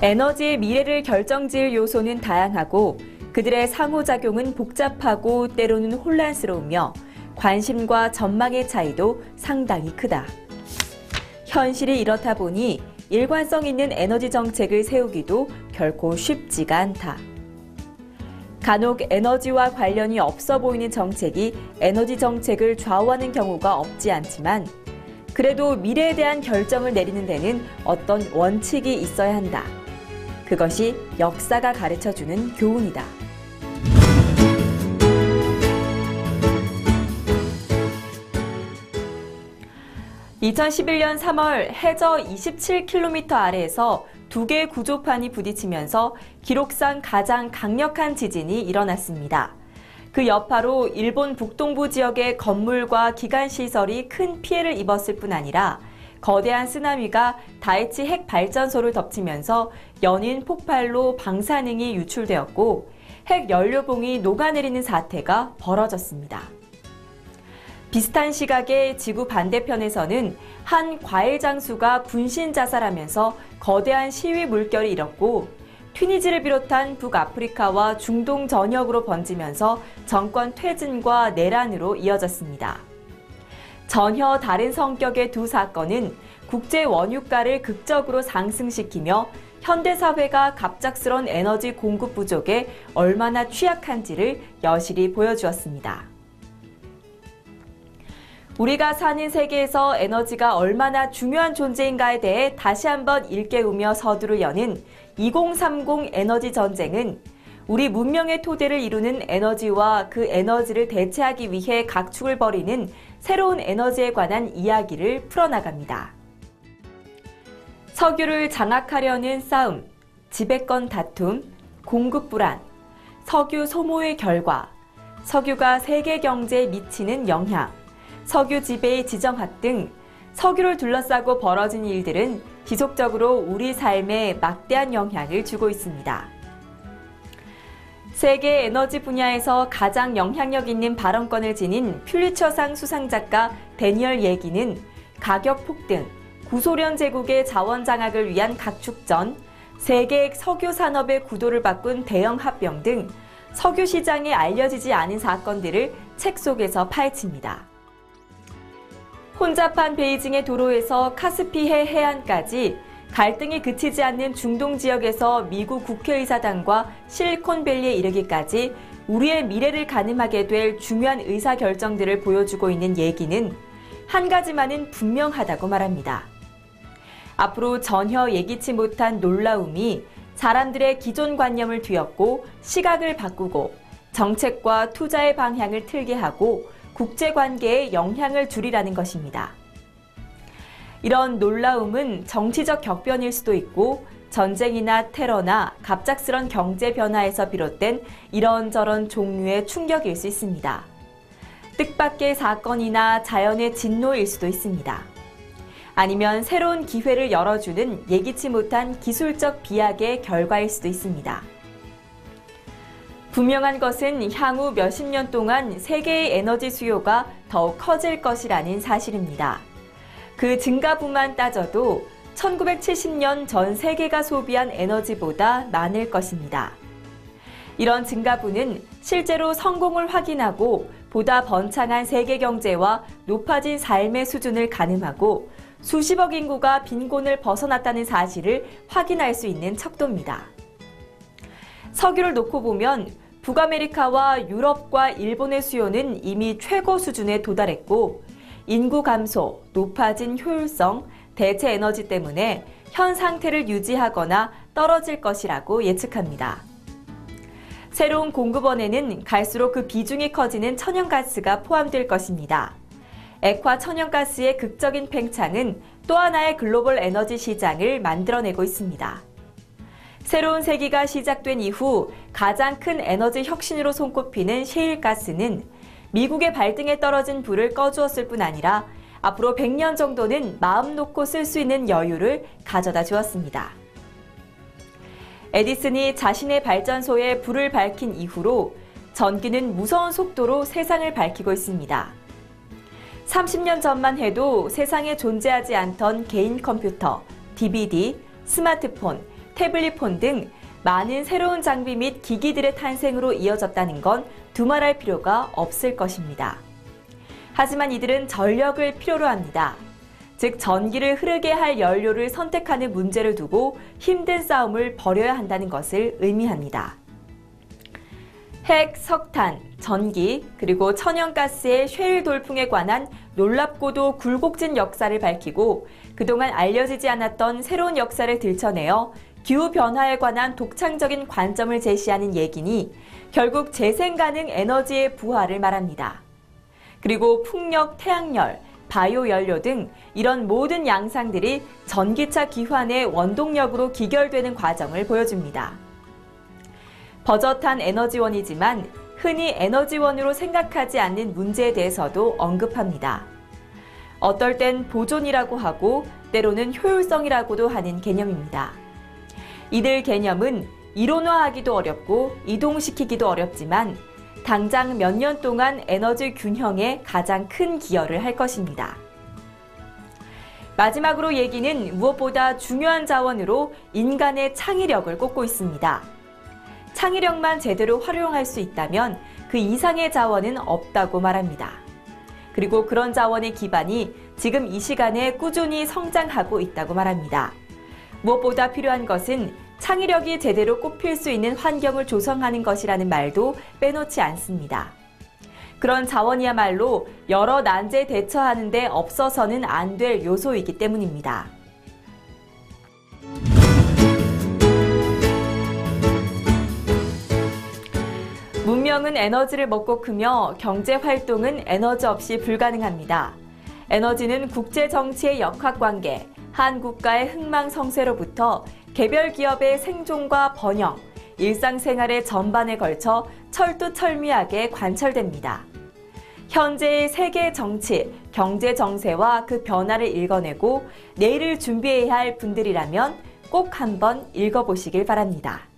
에너지의 미래를 결정지을 요소는 다양하고 그들의 상호작용은 복잡하고 때로는 혼란스러우며 관심과 전망의 차이도 상당히 크다. 현실이 이렇다 보니 일관성 있는 에너지 정책을 세우기도 결코 쉽지가 않다. 간혹 에너지와 관련이 없어 보이는 정책이 에너지 정책을 좌우하는 경우가 없지 않지만 그래도 미래에 대한 결정을 내리는 데는 어떤 원칙이 있어야 한다. 그것이 역사가 가르쳐주는 교훈이다. 2011년 3월 해저 27km 아래에서 두 개의 구조판이 부딪히면서 기록상 가장 강력한 지진이 일어났습니다. 그 여파로 일본 북동부 지역의 건물과 기관시설이 큰 피해를 입었을 뿐 아니라 거대한 쓰나미가 다이치 핵발전소를 덮치면서 연인 폭발로 방사능이 유출되었고 핵 연료봉이 녹아내리는 사태가 벌어졌습니다. 비슷한 시각에 지구 반대편에서는 한 과일 장수가 분신 자살하면서 거대한 시위 물결이 일었고 튀니지를 비롯한 북아프리카와 중동 전역으로 번지면서 정권 퇴진과 내란으로 이어졌습니다. 전혀 다른 성격의 두 사건은 국제 원유가를 극적으로 상승시키며 현대사회가 갑작스런 에너지 공급 부족에 얼마나 취약한지를 여실히 보여주었습니다. 우리가 사는 세계에서 에너지가 얼마나 중요한 존재인가에 대해 다시 한번 일깨우며 서두를 여는 2030 에너지 전쟁은 우리 문명의 토대를 이루는 에너지와 그 에너지를 대체하기 위해 각축을 벌이는 새로운 에너지에 관한 이야기를 풀어나갑니다. 석유를 장악하려는 싸움, 지배권 다툼, 공급 불안, 석유 소모의 결과, 석유가 세계 경제에 미치는 영향, 석유 지배의 지정학 등 석유를 둘러싸고 벌어진 일들은 지속적으로 우리 삶에 막대한 영향을 주고 있습니다. 세계 에너지 분야에서 가장 영향력 있는 발언권을 지닌 퓰리처상 수상작가 데니얼 예기는 가격 폭등, 구소련 제국의 자원 장악을 위한 각축전, 세계 석유 산업의 구도를 바꾼 대형 합병 등 석유 시장에 알려지지 않은 사건들을 책 속에서 파헤칩니다. 혼잡한 베이징의 도로에서 카스피해 해안까지 갈등이 그치지 않는 중동 지역에서 미국 국회의사당과 실리콘밸리에 이르기까지 우리의 미래를 가늠하게 될 중요한 의사결정들을 보여주고 있는 얘기는 한 가지만은 분명하다고 말합니다. 앞으로 전혀 예기치 못한 놀라움이 사람들의 기존 관념을 뒤엎고 시각을 바꾸고 정책과 투자의 방향을 틀게 하고 국제관계에 영향을 주리라는 것입니다. 이런 놀라움은 정치적 격변일 수도 있고 전쟁이나 테러나 갑작스런 경제 변화에서 비롯된 이런저런 종류의 충격일 수 있습니다. 뜻밖의 사건이나 자연의 진노일 수도 있습니다. 아니면 새로운 기회를 열어주는 예기치 못한 기술적 비약의 결과일 수도 있습니다. 분명한 것은 향후 몇십 년 동안 세계의 에너지 수요가 더욱 커질 것이라는 사실입니다. 그 증가분만 따져도 1970년 전 세계가 소비한 에너지보다 많을 것입니다. 이런 증가분은 실제로 성공을 확인하고 보다 번창한 세계 경제와 높아진 삶의 수준을 가늠하고 수십억 인구가 빈곤을 벗어났다는 사실을 확인할 수 있는 척도입니다. 석유를 놓고 보면 북아메리카와 유럽과 일본의 수요는 이미 최고 수준에 도달했고 인구 감소, 높아진 효율성, 대체 에너지 때문에 현 상태를 유지하거나 떨어질 것이라고 예측합니다. 새로운 공급원에는 갈수록 그 비중이 커지는 천연가스가 포함될 것입니다. 액화 천연가스의 극적인 팽창은 또 하나의 글로벌 에너지 시장을 만들어내고 있습니다. 새로운 세기가 시작된 이후 가장 큰 에너지 혁신으로 손꼽히는 셰일가스는 미국의 발등에 떨어진 불을 꺼주었을 뿐 아니라 앞으로 100년 정도는 마음 놓고 쓸 수 있는 여유를 가져다 주었습니다. 에디슨이 자신의 발전소에 불을 밝힌 이후로 전기는 무서운 속도로 세상을 밝히고 있습니다. 30년 전만 해도 세상에 존재하지 않던 개인 컴퓨터, DVD, 스마트폰, 태블릿폰 등 많은 새로운 장비 및 기기들의 탄생으로 이어졌다는 건 두말할 필요가 없을 것입니다. 하지만 이들은 전력을 필요로 합니다. 즉 전기를 흐르게 할 연료를 선택하는 문제를 두고 힘든 싸움을 벌여야 한다는 것을 의미합니다. 핵, 석탄, 전기, 그리고 천연가스의 쉐일 돌풍에 관한 놀랍고도 굴곡진 역사를 밝히고 그동안 알려지지 않았던 새로운 역사를 들춰내어 기후변화에 관한 독창적인 관점을 제시하는 얘기니 결국 재생 가능 에너지의 부활을 말합니다. 그리고 풍력, 태양열, 바이오 연료 등 이런 모든 양상들이 전기차 기환의 원동력으로 기결되는 과정을 보여줍니다. 버젓한 에너지원이지만 흔히 에너지원으로 생각하지 않는 문제에 대해서도 언급합니다. 어떨 땐 보존이라고 하고 때로는 효율성이라고도 하는 개념입니다. 이들 개념은 이론화하기도 어렵고 이동시키기도 어렵지만 당장 몇 년 동안 에너지 균형에 가장 큰 기여를 할 것입니다. 마지막으로 얘기는 무엇보다 중요한 자원으로 인간의 창의력을 꼽고 있습니다. 창의력만 제대로 활용할 수 있다면 그 이상의 자원은 없다고 말합니다. 그리고 그런 자원의 기반이 지금 이 시간에 꾸준히 성장하고 있다고 말합니다. 무엇보다 필요한 것은 창의력이 제대로 꼽힐 수 있는 환경을 조성하는 것이라는 말도 빼놓지 않습니다. 그런 자원이야말로 여러 난제에 대처하는 데 없어서는 안 될 요소이기 때문입니다. 문명은 에너지를 먹고 크며 경제 활동은 에너지 없이 불가능합니다. 에너지는 국제 정치의 역학관계, 한 국가의 흥망성쇠로부터 개별 기업의 생존과 번영, 일상생활의 전반에 걸쳐 철두철미하게 관철됩니다. 현재의 세계 정치, 경제 정세와 그 변화를 읽어내고 내일을 준비해야 할 분들이라면 꼭 한번 읽어보시길 바랍니다.